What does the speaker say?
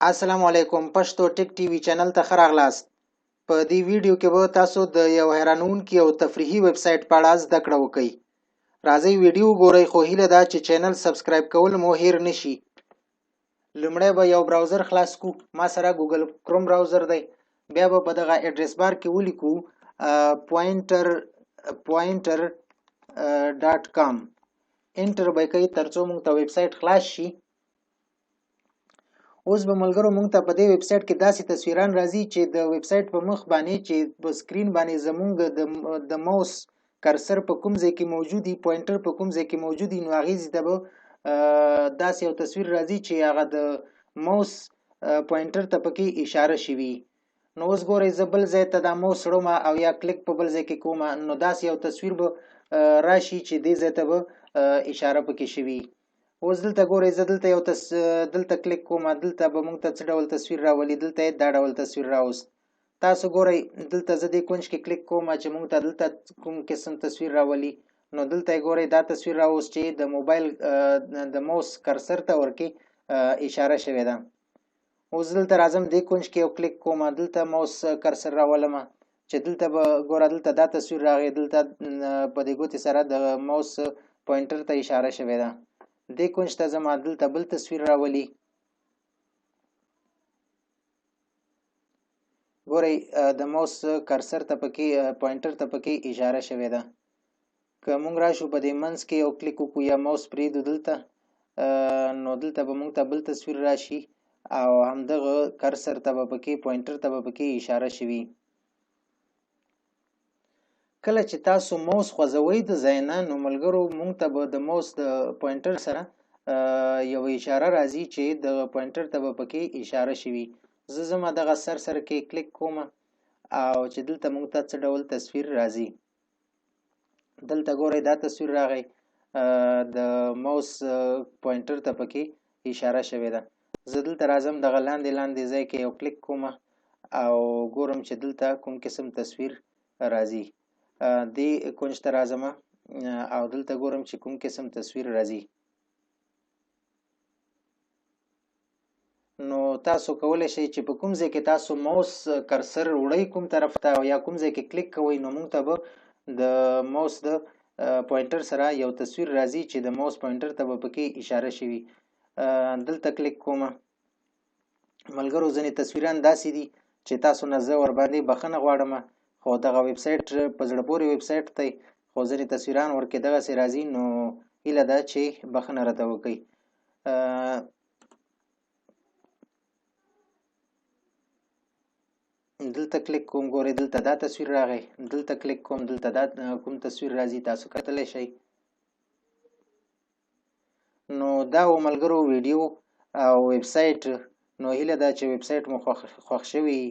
السلام علیکم پښتو ټیک ټي وي چینل ته ښه راغلاست. په دې ویډیو کې به تاسو د یو حیرانوونکي او تفریحي ویب سایټ په اړه زده کړه وکړئ. راځئ ویډیو وګورئ خو هیله ده چې چینل سبسکرایب کول مو هیر نشي. لومړی به یو براوزر خلاص کو. ما سره ګوګل کروم براوزر دی. بیا به په دغه اډرس بار کې ولیکو pointer.com. انټر به کوي ترڅو موږ ته ویب سایټ خلاص شي. اوس به ملګرو موږ ته په دې ویب سایټ کې داسې تصویران راځي چې د ویب سایټ په مخ باندې چې په سکرین باندې زموږ د ماوس کرسر په کوم ځای کې موجود دی، پوینټر په کوم ځای کې موجود دی، نو هغې ځای ته به داسې یو تصویر راځي چې هغه د ماوس پوینټر ته پکې اشاره شوي. نو اوس ګورئ زه بل ځای ته دا ماوس وړم او یا کلیک په بل ځای کې کوم، نو داسې یو تصویر به راشي چې دې ځای ته به اشاره پکې شوي. اوس دلته ګورئ زه دلته کلیک کوم، دلته به موږ ته څه ډول تصویر راولي، دلته دا ډول تصویر راوست. تاسو ګورئ دلته زه دې کونج کې کلیک کوم چې موږ ته دلته کوم قسم تصویر راولي، نو دلته ګورئ دا تصویر راوست چې د موبایل د ماوس کرسر ته ورکې اشاره شوې ده. اوس دلته راځم دې کونج کې یو کلیک کوم، دلته ماوس کرسر راولم چې دلته به ګوره دلته دا تصویر راغی، دلته په دې ګوتې سره د ماوس پوینټر ته اشاره شوې ده. دې کونج ته ځم دلته بل تصویر راولي. ګورئ د ماوس کرسر ته پکې پوینټر ته پکې اشاره شوې ده. که موږ راشو په دې منځ کې یو کلیک وکړو یا ماوس پرېږدو دلته، نو دلته به موږ ته بل تصویر راشي او همدغه کرسر ته به پکې پوینټر ته به پکې اشاره شوي. کله چې تاسو ماوس خوځوئ د ځای نه، نو ملګرو موږ ته به د ماوس د پوینټر سره یو اشاره راځي چې د پوینټر ته به پکې اشاره شوي. زه ځم دغه سر کې کلیک کوم او چې دلته موږ ته څه ډول تصویر راځي. دلته ګورئ دا تصویر راغی، د ماوس پوینټر ته پکې اشاره شوې ده. زه دلته راځم دغه لاندې ځای کې یو کلیک کوم او ګورم چې دلته کوم قسم تصویر راځي. دې کونج ته راځم او دلته ګورم چې کوم قسم تصویر راځي. نو تاسو کولی شئ چې په کوم ځای کې تاسو ماوس کرسر وړئ کوم طرف ته او یا کوم ځای کې کلیک کوئ، نو موږ ته به د ماوس د پوینټر سره یو تصویر راځي چې د ماوس پوینټر ته به پکې اشاره شوي. دلته کلیک کوم. ملګرو ځینې تصویران داسې دي چې تاسو نه زه ورباندې بخښنه غواړم، خو دغه ویب سایټ په زړه پورې ویب سایټ دی، خو ځینې تصویران ورکې دغسې راځي، نو هیله ده چې بخښنه راته وکړئ. دلته کلیک کوم، ګورئ دلته دا تصویر راغی، دلته کلیک کوم، دلته دا کوم تصویر راځي تاسو کتلی شئ. نو دا و ملګرو ویډیو او ویب سایټ. نو هیله ده چې ویب سایټ مو خوښ شوي